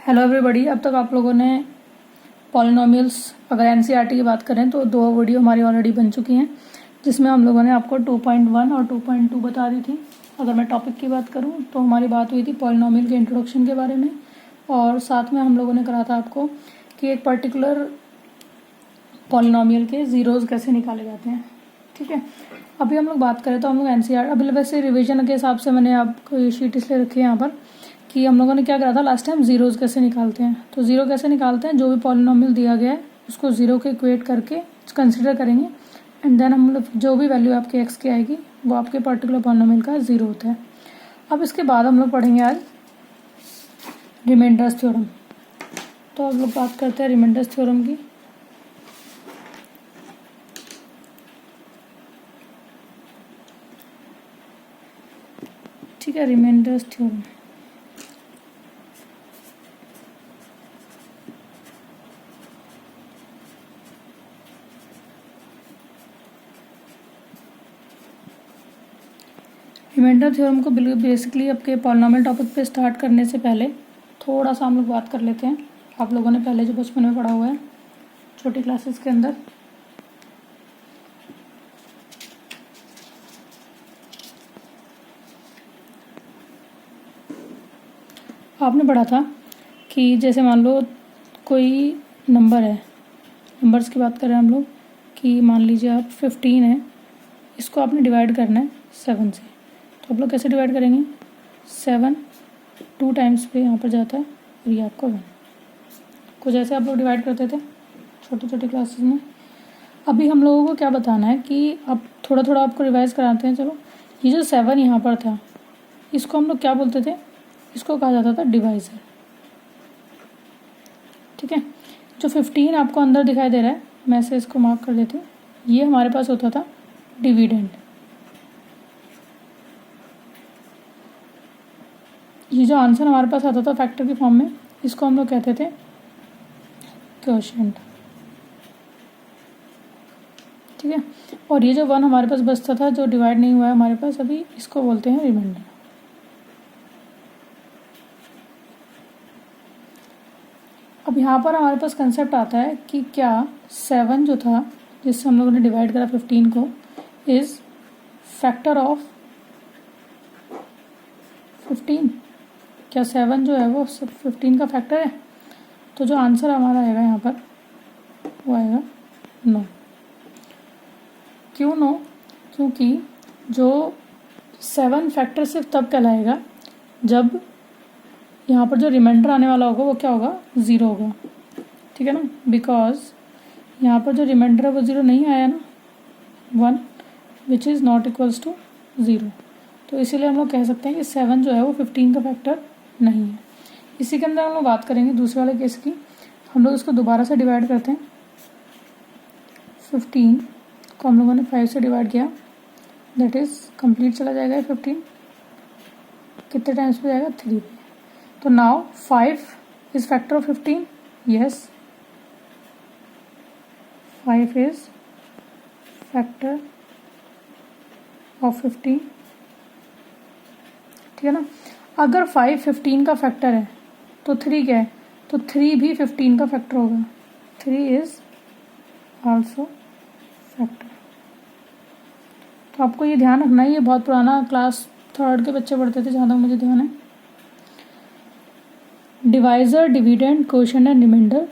Hello everybody. अब तक आप लोगों ने पॉलिनोमियल्स, अगर एनसीईआरटी की बात करें तो 2 वीडियो हमारी ऑलरेडी बन चुकी हैं, जिसमें हम लोगों ने आपको 2.1 और 2.2 बता दी थी। अगर मैं टॉपिक की बात करूं तो हमारी बात हुई थी पॉलिनोमियल के इंट्रोडक्शन के बारे में, और साथ में हम लोगों ने करा था आपको कि एक पर्टिकुलर पॉलिनोमियल के ज़ीरोज़ कैसे निकाले जाते हैं। ठीक है, अभी हम लोग बात करें तो हम लोग एनसीईआरटी, अभी वैसे रिविजन के हिसाब से मैंने आपको ये शीट इसलिए रखी है यहाँ पर कि हम लोगों ने क्या करा था लास्ट टाइम, ज़ीरोज़ कैसे निकालते हैं। तो ज़ीरो कैसे निकालते हैं, जो भी पॉलिनोमियल दिया गया है उसको ज़ीरो के इक्वेट करके कंसिडर करेंगे, एंड देन हम लोग जो भी वैल्यू आपके एक्स की आएगी वो आपके पर्टिकुलर पॉलिनोमियल का ज़ीरो होता है। अब इसके बाद हम लोग पढ़ेंगे आज रिमाइंडर्स थ्योरम। तो अब लोग बात करते हैं रिमाइंडर्स थ्योरम की। ठीक है, रिमाइंडर्स थ्योरम। रिमाइंडर थ्योरम को बेसिकली आपके पॉलिनोमियल टॉपिक पे स्टार्ट करने से पहले थोड़ा सा हम लोग बात कर लेते हैं। आप लोगों ने पहले जो बचपन में पढ़ा हुआ है छोटी क्लासेस के अंदर, आपने पढ़ा था कि जैसे मान लो कोई नंबर है, नंबर्स की बात करें हम लोग कि मान लीजिए आप 15 है, इसको आपने डिवाइड करना है 7 से। तो आप लोग कैसे डिवाइड करेंगे, 7 2 टाइम्स पे यहाँ पर जाता है और ये आपका 1। कुछ ऐसे आप लोग डिवाइड करते थे छोटी छोटी क्लासेस में। अभी हम लोगों को क्या बताना है कि अब थोड़ा थोड़ा आपको रिवाइज कराते हैं। चलो, ये जो 7 यहाँ पर था इसको हम लोग क्या बोलते थे, इसको कहा जाता था डिवाइज़र। ठीक है, जो 15 आपको अंदर दिखाई दे रहा है, मैं से इसको मार्क कर देती हूँ, ये हमारे पास होता था डिविडेंड। ये जो आंसर हमारे पास आता था फैक्टर की फॉर्म में, इसको हम लोग कहते थे क्वोशिएंट। ठीक है, और ये जो 1 हमारे पास बचता था जो डिवाइड नहीं हुआ है हमारे पास अभी, इसको बोलते हैं रिमाइंडर। अब यहाँ पर हमारे पास कंसेप्ट आता है कि क्या 7 जो था जिससे हम लोगों ने डिवाइड करा 15 को, इज फैक्टर ऑफ 15। क्या 7 जो है वो 15 का फैक्टर है? तो जो आंसर हमारा आएगा यहाँ पर वो आएगा नो। क्यों नो? क्योंकि जो 7 फैक्टर सिर्फ तब कहलाएगा जब यहाँ पर जो रिमाइंडर आने वाला होगा वो क्या होगा, ज़ीरो होगा। ठीक है ना, बिकॉज यहाँ पर जो रिमाइंडर है वो ज़ीरो नहीं आया ना, 1 which is not equals to 0। तो इसीलिए हम लोग कह सकते हैं कि 7 जो है वो 15 का फैक्टर नहीं है। इसी के अंदर हम लोग बात करेंगे दूसरे वाले केस की। हम लोग इसको दोबारा से डिवाइड करते हैं। 15 को हम लोगों ने 5 से डिवाइड किया, दैट इज़ कंप्लीट चला जाएगा 15। कितने टाइम्स पे जाएगा, 3 पे। तो now 5 is factor of 15, yes 5 is factor of 15। ठीक है ना, अगर 5 15 का फैक्टर है तो 3 क्या है, तो 3 भी 15 का फैक्टर होगा। 3 इज आल्सो फैक्टर। तो आपको ये ध्यान रखना है, ये बहुत पुराना क्लास 3rd के बच्चे पढ़ते थे जहाँ तक मुझे ध्यान है। Divisor, dividend, quotient and remainder,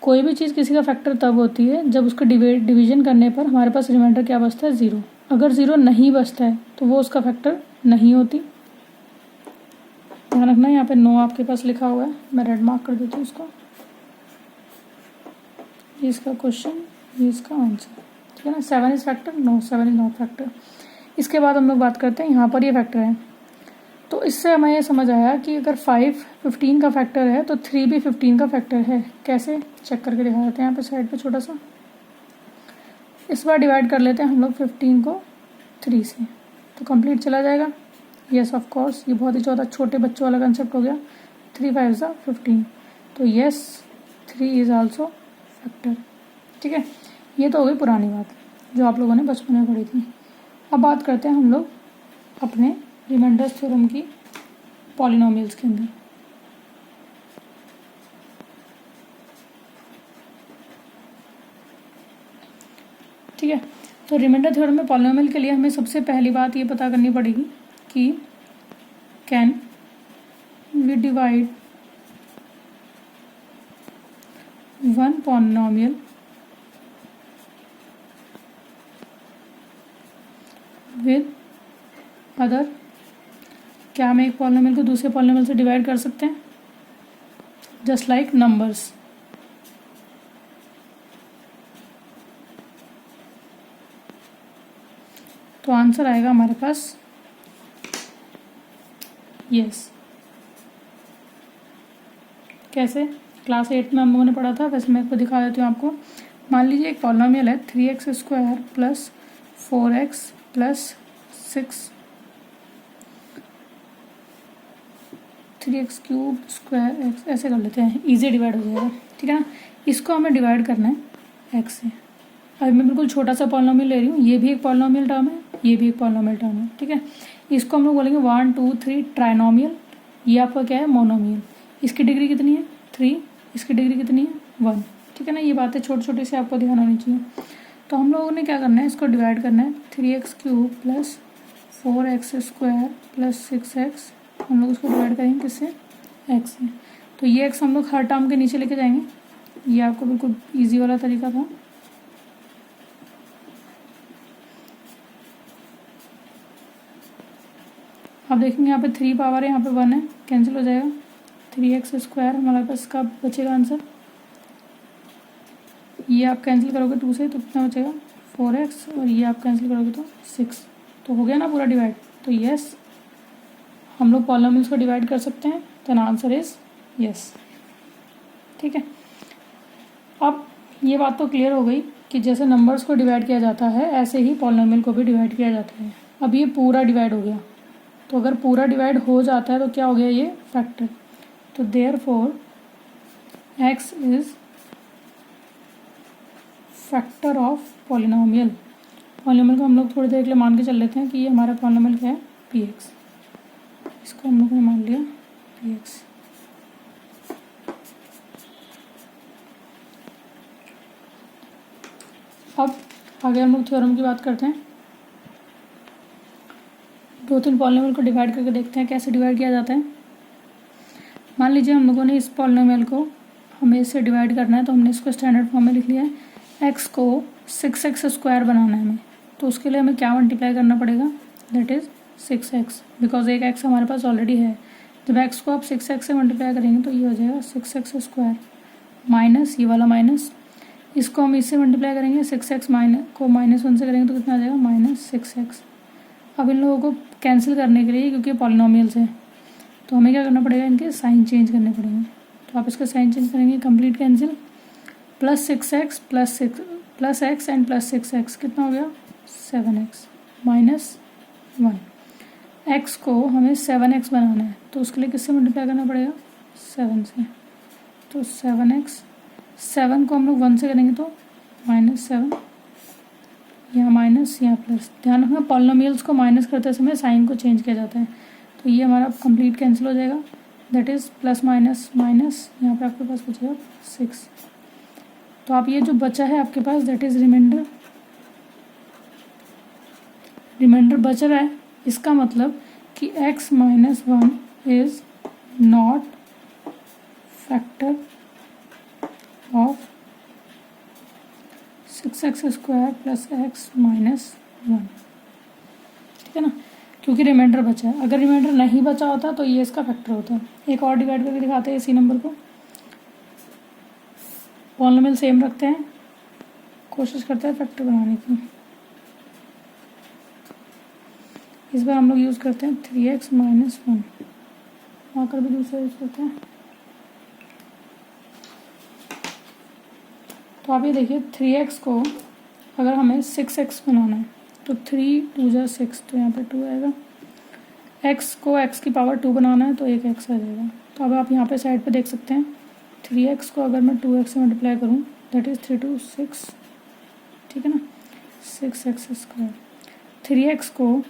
कोई भी चीज़ किसी का फैक्टर तब होती है जब उसका डिवीजन करने पर हमारे पास रिमाइंडर क्या बचता है, 0। अगर 0 नहीं बचता है तो वो उसका फैक्टर नहीं होती। ध्यान रखना, यहाँ पे नो आपके पास लिखा हुआ है, मैं रेड मार्क कर देती हूँ उसको। ये इसका क्वेश्चन, ये इसका आंसर। ठीक है ना, 7 is factor, no 7 is not factor. इसके बाद हम लोग बात करते हैं, यहाँ पर ये फैक्टर है। तो इससे हमें ये समझ आया कि अगर 5 15 का फैक्टर है तो 3 भी 15 का फैक्टर है। कैसे, चेक करके दिखा देते हैं यहाँ पे साइड पे छोटा सा। इस बार डिवाइड कर लेते हैं हम लोग 15 को 3 से, तो कंप्लीट चला जाएगा। यस ऑफ कोर्स, ये बहुत ही ज़्यादा छोटे बच्चों वाला कंसेप्ट हो गया। 3 5 ज़ा 15, तो यस 3 इज़ आल्सो फैक्टर। ठीक है, ये तो हो गई पुरानी बात जो आप लोगों ने बचपन में पढ़ी थी। अब बात करते हैं हम लोग अपने रिमाइंडर्स थ्योरम की पॉलिनोमियल्स के अंदर। ठीक है। तो रिमाइंडर थ्योरम में पॉलिनोमियल के लिए हमें सबसे पहली बात ये पता करनी पड़ेगी कि can we divide one polynomial with other. क्या हम एक पॉलिनोमियल को दूसरे पॉलिनोमियल से डिवाइड कर सकते हैं? Just like numbers. तो आंसर आएगा हमारे पास यस। कैसे? क्लास 8 में हम लोगों ने पढ़ा था, वैसे मैं इसको दिखा देती हूँ आपको। मान लीजिए एक पॉलिनोमियल है 3x² plus 4x plus 6, 3x cube square x, ऐसे कर लेते हैं, इजी डिवाइड हो जाएगा, ठीक है ना। इसको हमें डिवाइड करना है x से। अभी मैं बिल्कुल छोटा सा पॉलिनोमियल ले रही हूँ, ये भी एक पॉलिनोमियल टर्म है, ये भी एक पॉलिनोमियल टर्म है, ठीक है। इसको हम लोग बोलेंगे 1 2 3 ट्राइनोमियल। ये आपका क्या है? मोनोमियल। इसकी डिग्री कितनी है? 3। इसकी डिग्री कितनी है? 1, ठीक है ना। ये बातें छोटी छोटी सी आपको ध्यान होनी चाहिए। तो हम लोगों ने क्या करना है, इसको डिवाइड करना है 3x cube plus 4x square plus 6x। हम लोग इसको डिवाइड करेंगे किससे? x से। तो ये x हम लोग हर टर्म के नीचे लेके जाएंगे। ये आपको बिल्कुल ईजी वाला तरीका था। अब देखेंगे यहाँ पे 3 पावर है, यहाँ पे 1 है, कैंसिल हो जाएगा। 3x स्क्वायर हमारे पास का बचेगा आंसर। ये आप कैंसिल करोगे 2 से तो कितना बचेगा? 4x, और ये आप कैंसिल करोगे तो 6। तो हो गया ना पूरा डिवाइड। तो यस, हम लोग पॉलिनोमियल्स को डिवाइड कर सकते हैं। तो आंसर इज यस, ठीक है। अब ये बात तो क्लियर हो गई कि जैसे नंबर्स को डिवाइड किया जाता है ऐसे ही पॉलिनोमियल को भी डिवाइड किया जाता है। अब ये पूरा डिवाइड हो गया, तो अगर पूरा डिवाइड हो जाता है तो क्या हो गया? ये फैक्टर। तो therefore x is factor of polynomial. Polynomial को हम लोग थोड़ी देर के लिए मान के चल लेते हैं कि ये हमारा पॉलिनोमियल क्या है? px। इसको हम लोग ने मान लिया px। अब आगे हम लोग थ्योरम की बात करते हैं। 2-3 पॉलिनोमियल को डिवाइड करके देखते हैं कैसे डिवाइड किया जाता है। मान लीजिए हम लोगों ने इस पॉलिनोमियल को हमें इससे डिवाइड करना है, तो हमने इसको स्टैंडर्ड फॉर्म में लिख लिया है। x को 6x स्क्वायर बनाना है हमें, तो उसके लिए हमें क्या मल्टीप्लाई करना पड़ेगा? दैट इज़ 6x, बिकॉज एक x हमारे पास ऑलरेडी है। जब x को आप 6x से मल्टीप्लाई करेंगे तो ये हो जाएगा 6x स्क्वायर माइनस ये वाला माइनस। इसको हम इससे मल्टीप्लाई करेंगे, 6x को -1 से करेंगे तो कितना आ जाएगा? -6x। अब इन लोगों को कैंसिल करने के लिए, क्योंकि पॉलिनोमियल्स है, तो हमें क्या करना पड़ेगा? इनके साइन चेंज करने पड़ेंगे। तो आप इसका साइन चेंज करेंगे, complete cancel. Plus 6x plus x and plus 6x कितना हो गया? 7x minus 1। x को हमें 7x बनाना है, तो उसके लिए किससे मल्टीप्लाई करना पड़ेगा? 7 से। तो 7x, 7 को हम लोग 1 से करेंगे तो -7, यहाँ माइनस यहाँ प्लस। ध्यान रखना पॉलिनोमियल्स को माइनस करते समय साइन को चेंज किया जाता है। तो ये हमारा कंप्लीट कैंसिल हो जाएगा, that is plus minus minus, यहाँ पे आपके पास बचेगा 6। तो आप ये जो बचा है आपके पास दैट इज़ रिमाइंडर। रिमाइंडर बच रहा है, इसका मतलब कि x minus 1 is not factor of 6x square plus x minus 1, ठीक है ना, क्योंकि रिमाइंडर बचा है। अगर रिमाइंडर नहीं बचा होता तो ये इसका फैक्टर होता। एक और डिवाइड करके दिखाते हैं इसी नंबर को। पॉलिनोमियल सेम रखते हैं, कोशिश करते हैं फैक्टर बनाने की। इस बार हम लोग यूज़ करते हैं 3x माइनस 1, वहाँ कर भी दूसरा यूज़ करते हैं। तो आप ये देखिए 3x को अगर हमें 6x बनाना है तो 3 2 जा 6, तो यहाँ पे 2 आएगा। x को x की पावर 2 बनाना है तो एक x आ जाएगा। तो अब आप यहाँ पे साइड पे देख सकते हैं 3x को अगर मैं 2x से मल्टीप्लाई करूँ दैट इज़ 3 2 6, ठीक है ना, 6x स्क्वायर। 3x को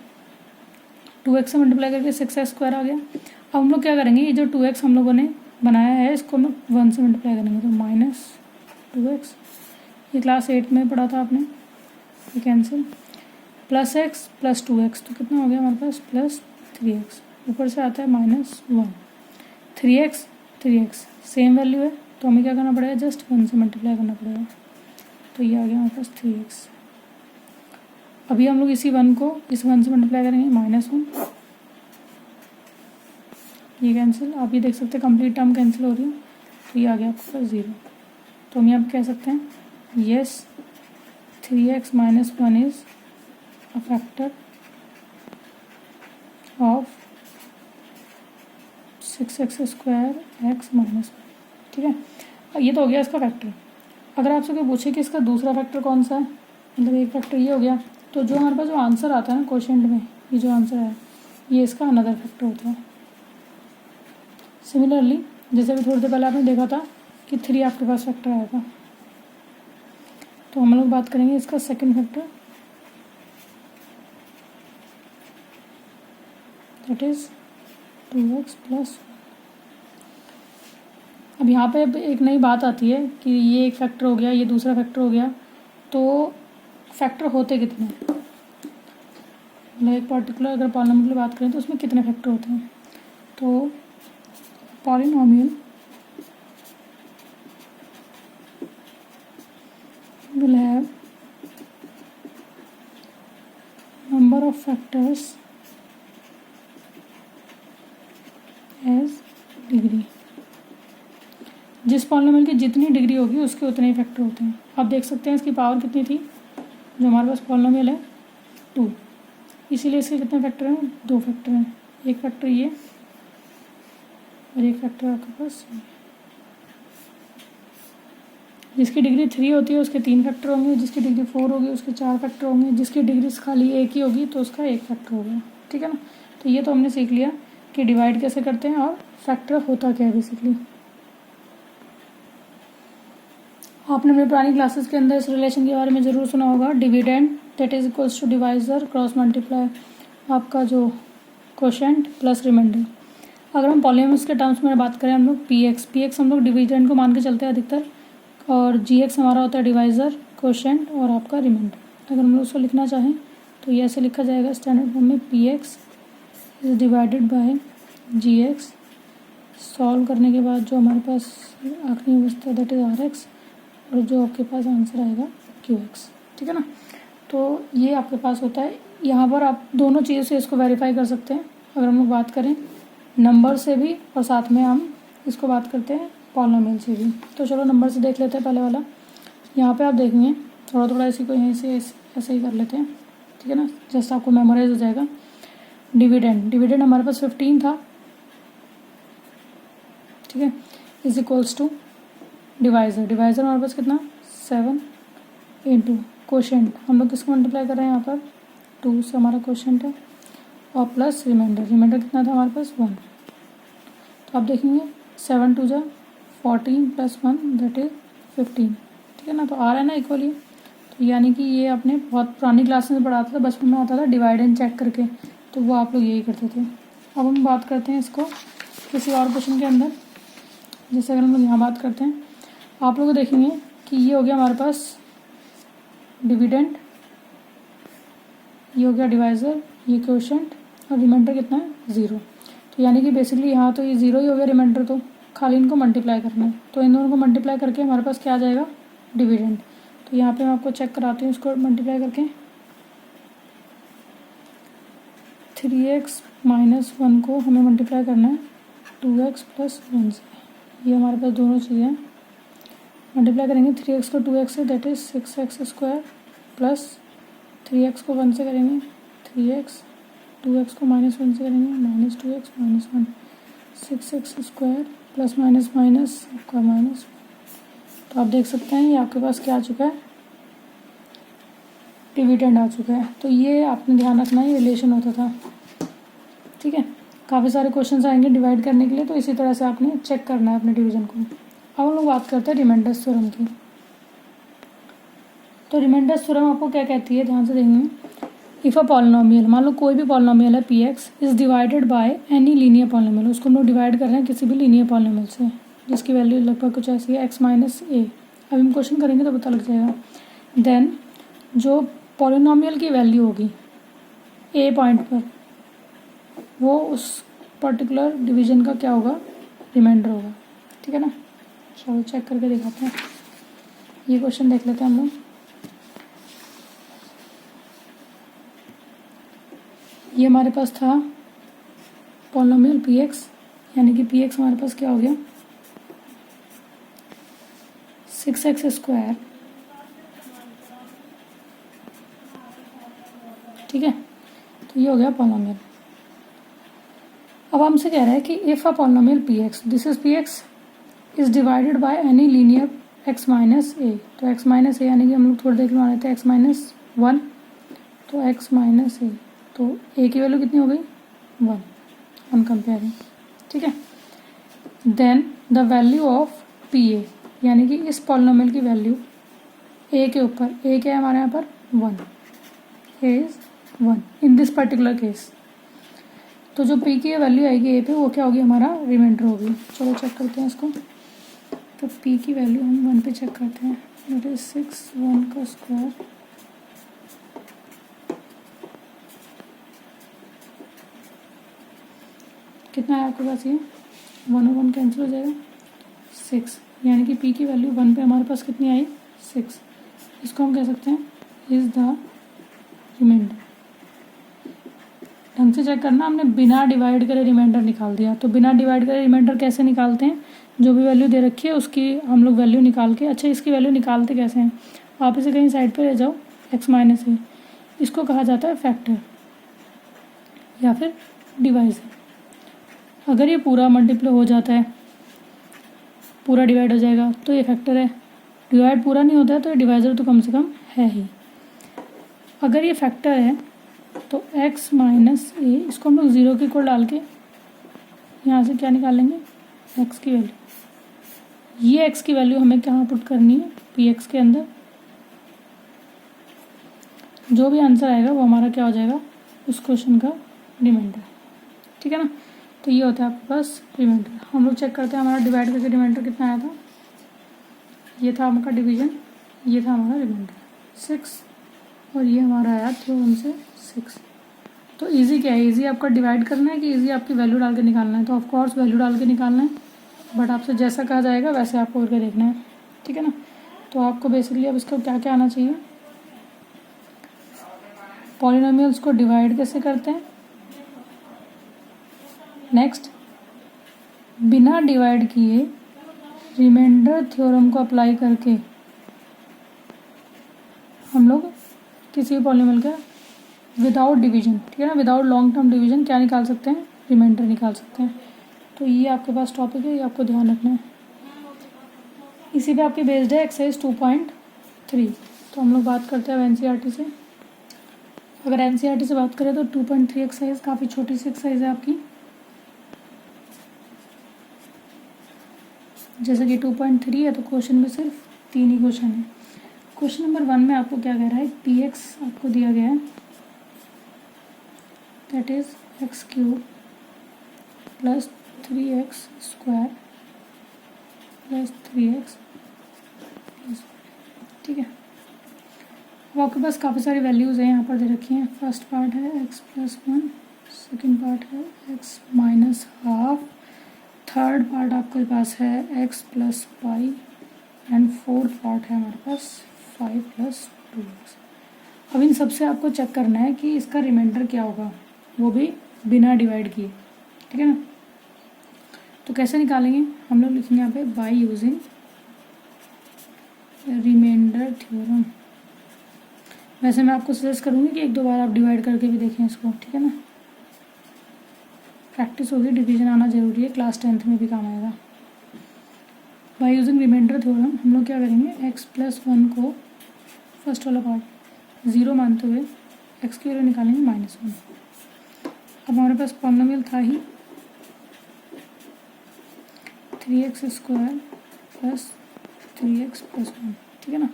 2x से मल्टीप्लाई करके 6x स्क्वायर आ गया। अब हम लोग क्या करेंगे, ये जो 2x हम लोगों ने बनाया है इसको हम लोग 1 से मल्टीप्लाई करेंगे तो -2x। ये क्लास 8 में पढ़ा था आपने। ये cancel, plus x plus 2x तो कितना हो गया हमारे पास प्लस 3x, ऊपर से आता है -1, 3x सेम वैल्यू है तो हमें क्या करना पड़ेगा, जस्ट 1 से मल्टीप्लाई करना पड़ेगा, तो ये आ गया हमारे पास 3x। अभी हम लोग इसी 1 को इस 1 से मल्टीप्लाई करेंगे, -1, ये कैंसिल, आप ये देख सकते हैं कंप्लीट टर्म कैंसिल हो रही है, तो ये आ गया आपके पास 0। तो हम यहाँ कह सकते हैं yes 3x - 1 is a factor of 6x² x - 1, ठीक है। ये तो हो गया इसका फैक्टर। अगर आपसे कोई पूछे कि इसका दूसरा फैक्टर कौन सा है, मतलब एक फैक्टर ये हो गया, तो जो हमारे पास जो आंसर आता है ना क्वेश्चन में, ये जो आंसर है ये इसका अनदर फैक्टर होता है। सिमिलरली जैसे अभी थोड़ी देर पहले आपने देखा था कि 3 आपके पास फैक्टर आया था, तो हम लोग बात करेंगे इसका second factor, that is 2x + 1। अब यहाँ पे एक नई बात आती है कि ये एक फैक्टर हो गया, ये दूसरा फैक्टर हो गया, तो फैक्टर होते कितने, मतलब एक पर्टिकुलर अगर पॉलिनोमियल की बात करें तो उसमें कितने फैक्टर होते हैं। तो polynomial will have number of factors as degree, जिस पॉलिनोमियल की जितनी डिग्री होगी उसके उतने ही फैक्टर होते हैं। आप देख सकते हैं इसकी पावर कितनी थी, जो हमारे पास पॉलिनोमियल है 2, इसीलिए इसके कितने फैक्टर हैं, 2 फैक्टर हैं, एक फैक्टर ये और एक फैक्टर आपके पास ये। जिसकी डिग्री 3 होती है उसके 3 फैक्टर होंगे, जिसकी डिग्री 4 होगी उसके 4 फैक्टर होंगे, जिसकी डिग्री खाली 1 ही होगी तो उसका 1 फैक्टर होगा, ठीक है ना। तो ये तो हमने सीख लिया कि डिवाइड कैसे करते हैं और फैक्टर होता क्या है बेसिकली। आपने अपनी पुरानी क्लासेस के अंदर इस रिलेशन के बारे में ज़रूर सुना होगा, dividend that is equals to divisor cross multiply आपका जो क्वोशेंट प्लस रिमाइंडर। अगर हम पॉलिनोमियल्स के टर्म्स में बात करें हम लोग px हम लोग डिविडेंड को मान के चलते हैं अधिकतर, और gx हमारा होता है डिवाइज़र, क्वोशेंट और आपका रिमाइंडर। अगर हम लोग उसको लिखना चाहें तो ये ऐसे लिखा जाएगा स्टैंडर्ड फॉर्म में, px is divided bye gx, solve करने के बाद जो हमारे पास आखिरी बचता है दैट इज rx, और जो आपके पास आंसर आएगा qx, ठीक है ना। तो ये आपके पास होता है। यहाँ पर आप दोनों चीज़ों से इसको वेरीफाई कर सकते हैं, अगर हम लोग बात करें नंबर से भी और साथ में हम इसको बात करते हैं पॉलिनोमियल से भी। तो चलो नंबर से देख लेते हैं पहले वाला। यहाँ पे आप देखेंगे थोड़ा थोड़ा इसी को यहीं से ऐसे ही कर लेते हैं, ठीक है ना, जैसे आपको मेमोराइज हो जाएगा। डिविडेंड हमारे पास 15 था, ठीक है, इज इक्वल्स टू डिवाइज़र हमारे पास कितना 7 इंटू क्वोशेंट, हम लोग किसको मल्टीप्लाई कर रहे हैं यहाँ पर 2 से हमारा क्वोशेंट है, और प्लस रिमाइंडर कितना था हमारे पास 1। तो आप देखेंगे 7 2 जा 14 + 1 दैट इज 15, ठीक है ना। तो आ रहा है ना इक्वली। तो यानी कि ये आपने बहुत पुरानी क्लास में पढ़ाता था, बचपन में आता था डिवाइड एंड चेक करके, तो वो आप लोग यही करते थे। अब हम बात करते हैं इसको किसी और क्वेश्चन के अंदर। जैसे अगर हम लोग यहाँ बात करते हैं, आप लोग देखेंगे कि ये हो गया हमारे पास डिविडेंड, ये हो गया डिवाइज़र, ये क्वोशेंट, और रिमाइंडर कितना है 0। तो यानी कि बेसिकली यहाँ तो ये 0 ही हो गया रिमाइंडर, तो खाली इनको मल्टीप्लाई करना है। तो इन दोनों को मल्टीप्लाई करके हमारे पास क्या आ जाएगा डिविडेंड। तो यहाँ पे मैं आपको चेक कराती हूँ इसको मल्टीप्लाई करके, 3x - 1 को हमें मल्टीप्लाई करना है 2x + 1 से। ये हमारे पास दोनों चीज़ें हैं, मल्टीप्लाई करेंगे 3x को 2x say that is 6x² plus 3x को 1 से करेंगे 3x, 2x को -1 से करेंगे -2x - 1, 6x² प्लस माइनस आपका माइनस। तो आप देख सकते हैं ये आपके पास क्या आ चुका है, डिविडेंड आ चुका है। तो ये आपने ध्यान रखना, ये रिलेशन होता था, ठीक है। काफ़ी सारे क्वेश्चंस आएंगे डिवाइड करने के लिए, तो इसी तरह से आपने चेक करना है अपने डिवीजन को। अब हम लोग बात करते हैं रिमाइंडर्स थ्योरम की। तो रिमाइंडर्स थ्योरम आपको क्या कहती है, ध्यान से देखेंगे। इफ़ अ पॉलिनोमियल, मान लो कोई भी पॉलिनोमियल है px is divided by any linear polynomial, उसको हम लोग डिवाइड कर रहे हैं किसी भी लीनियर पॉलिनोमियल से जिसकी वैल्यू लगभग कुछ ऐसी है x - a। अब हम क्वेश्चन करेंगे तो पता लग जाएगा। देन जो पॉलिनोमियल की वैल्यू होगी ए पॉइंट पर, वो उस पर्टिकुलर डिवीजन का क्या होगा, रिमाइंडर होगा। ठीक है ना, चलो चेक करके दिखाते हैं। ये क्वेश्चन देख लेते हैं हम लोग। ये हमारे पास था पॉलिनोमियल पी एक्स, यानी कि पी एक्स हमारे पास क्या हो गया, 6x²। ठीक है, तो ये हो गया पॉलिनोमियल। अब हमसे कह रहा है कि if a polynomial P X, this is P X, is divided by any linear x minus A. तो x माइनस ए यानी कि हम लोग थोड़ी देर में आ रहे थे x-1, तो x माइनस ए, तो a की वैल्यू कितनी हो गई, 1 ऑन कंपेयरिंग। ठीक है, then the value of P A, यानी कि इस पॉलिनोमियल की वैल्यू a के ऊपर, a क्या है हमारे यहाँ पर 1, a is 1 in this particular case. तो जो p की वैल्यू आएगी a पे, वो क्या होगी, हमारा रिमाइंडर होगी। चलो चेक करते हैं इसको। तो p की वैल्यू हम 1 पे चेक करते हैं, दैट इज 6, 1 का स्क्वायर कितना है आपके पास, ये 1 और 1 कैंसिल हो जाएगा, 6, यानी कि p की वैल्यू 1 पे हमारे पास कितनी आई, 6। इसको हम कह सकते हैं इज द रिमाइंडर। ढंग से चेक करना, हमने बिना डिवाइड करे रिमाइंडर निकाल दिया। तो बिना डिवाइड करे रिमाइंडर कैसे निकालते हैं, जो भी वैल्यू दे रखी है उसकी हम लोग वैल्यू निकाल के, अच्छा इसकी वैल्यू निकालते कैसे हैं, आप इसे कहीं साइड पे ले जाओ, x माइनस ए, इसको कहा जाता है फैक्टर या फिर डिवाइजर। अगर ये पूरा मल्टीप्लाई हो जाता है, पूरा डिवाइड हो जाएगा तो ये फैक्टर है, डिवाइड पूरा नहीं होता है तो ये डिवाइजर तो कम से कम है ही। अगर ये फैक्टर है तो x माइनस ए, इसको हम लोग 0 के इक्वल डाल के यहाँ से क्या निकालेंगे, x की वैल्यू। ये x की वैल्यू हमें कहाँ पुट करनी है, पी एक्स के अंदर। जो भी आंसर आएगा वो हमारा क्या हो जाएगा, उस क्वेश्चन का रिमाइंडर। ठीक है ना, तो ये होता है आपके पास रिमाइंडर। हम लोग चेक करते हैं हमारा डिवाइड करके रिमाइंडर कितना आया था। ये था आपका डिवीजन, ये था हमारा रिमाइंडर 6, और ये हमारा आया थ्योरम से 6। तो इजी क्या है, इजी आपका डिवाइड करना है कि इजी आपकी वैल्यू डाल के निकालना है। तो ऑफ कोर्स वैल्यू डाल के निकालना है, बट आपसे जैसा कहा जाएगा वैसे आपको करके देखना है। ठीक है ना, तो आपको बेसिकली अब इसको क्या क्या आना चाहिए, पॉलिनोमियल्स को डिवाइड कैसे करते हैं, नेक्स्ट बिना डिवाइड किए रिमाइंडर थ्योरम को अप्लाई करके हम लोग किसी भी पॉलिनोमियल का विदाउट डिवीजन, ठीक है ना, विदाउट लॉन्ग टर्म डिवीजन क्या निकाल सकते हैं, रिमाइंडर निकाल सकते हैं। तो ये आपके पास टॉपिक है, ये आपको ध्यान रखना है। इसी पे आपकी बेस्ड है एक्सरसाइज 2.3। तो हम लोग बात करते हैं अब एनसीईआरटी से। अगर एनसीईआरटी से बात करें तो 2.3 एक्सरसाइज काफ़ी छोटी सी एक्सरसाइज है आपकी। जैसे कि 2.3 है तो क्वेश्चन में सिर्फ 3 ही क्वेश्चन है। क्वेश्चन नंबर 1 में आपको क्या कह रहा है, पी एक्स आपको दिया गया है, that is x³ plus 3x² plus 3x plus, ठीक है। अब आपके पास काफ़ी सारी वैल्यूज़ हैं यहाँ पर दे रखी हैं। फर्स्ट पार्ट है x+1, सेकेंड पार्ट है x-12, थर्ड पार्ट आपके पास है x+π, एंड फोर्थ पार्ट है हमारे पास 5+2x। अब इन सबसे आपको चेक करना है कि इसका रिमाइंडर क्या होगा, वो भी बिना डिवाइड किए। ठीक है ना, तो कैसे निकालेंगे, हम लोग लिखेंगे यहाँ पे बाय यूजिंग रिमाइंडर थ्योरम। वैसे मैं आपको सजेस्ट करूँगी कि 1-2 बार आप डिवाइड करके भी देखें इसको, ठीक है ना, प्रैक्टिस होगी, डिवीजन आना जरूरी है, क्लास 10th में भी काम आएगा। बाय यूजिंग रिमाइंडर थ्योरम हम लोग क्या करेंगे, x+1 को फर्स्ट वाला पार्ट 0 मानते हुए x की वैल्यू निकालेंगे -1। अब हमारे पास पॉलिनोमियल था ही 3x² प्लस 3x + 1, ठीक है ना।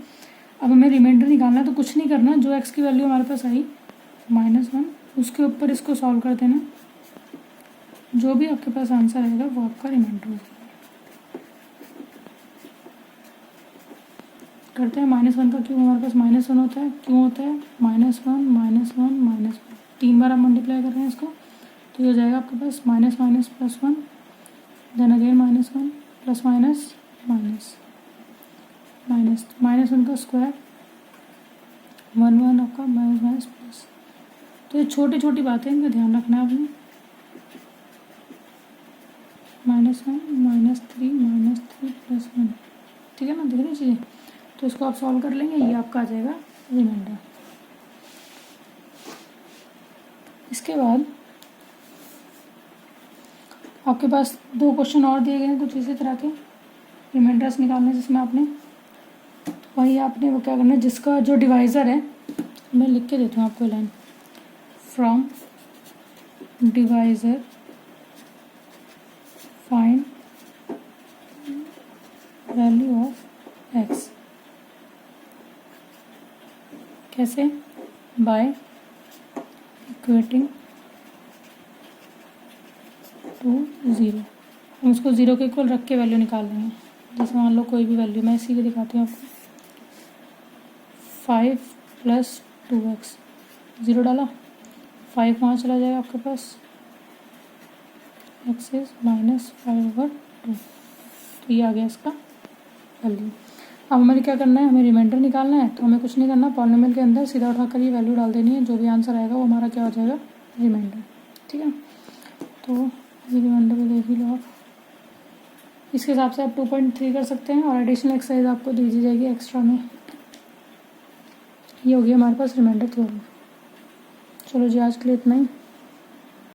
अब हमें रिमाइंडर निकालना है, तो कुछ नहीं करना, जो x की वैल्यू हमारे पास आई -1 उसके ऊपर इसको सॉल्व कर देना, जो भी आपके पास आंसर आएगा वो आपका रिमाइंडर हो जाएगा। करते हैं। -1 का क्यों हमारे पास -1 होता है, क्यों होता है, -1 -1 -1 3 बार आप मल्टीप्लाई कर रहे हैं इसको, तो ये हो जाएगा आपके पास minus minus plus 1, then again -1 plus minus minus -1 का स्क्वायर 1 आपका माइनस माइनस प्लस। तो ये छोटी छोटी बातें, इनका ध्यान रखना है आपने। -1 -3 प्लस 1, ठीक है ना, दिख रही चीज़ें। तो इसको आप सॉल्व कर लेंगे, ये आपका आ जाएगा रिमाइंडर। इसके बाद आपके पास 2 क्वेश्चन और दिए गए हैं कुछ इसी तरह के रिमाइंडर्स निकालने, जिसमें आपने वही आपने वो क्या करना है, जिसका जो डिवाइज़र है, मैं लिख के देती हूँ आपको line, from divisor find value of x. कैसे, बाय इक्वेटिंग टू 0। हम उसको 0 के इक्वल रख के वैल्यू निकाल लेंगे। जैसे मान लो कोई भी वैल्यू, मैं इसी को दिखाती हूँ आपको, 5 + 2x, 0 डाला, 5 वहाँ चला जाएगा आपके पास, x इज -5/2, तो ये आ गया इसका वैल्यू। अब हमें क्या करना है, हमें रिमाइंडर निकालना है। तो हमें कुछ नहीं करना, पॉलिनोमियल के अंदर सीधा उठाकर ये वैल्यू डाल देनी है, जो भी आंसर आएगा वो हमारा क्या हो जाएगा, रिमाइंडर, ठीक है। तो ये रिमाइंडर को देख ही लो आप। इसके हिसाब से आप 2.3 कर सकते हैं, और एडिशनल एक्सरसाइज आपको दी जाएगी एक्स्ट्रा में। ये हो गया हमारे पास रिमाइंडर थ्योरम। चलो जी, आज के लिए इतना ही।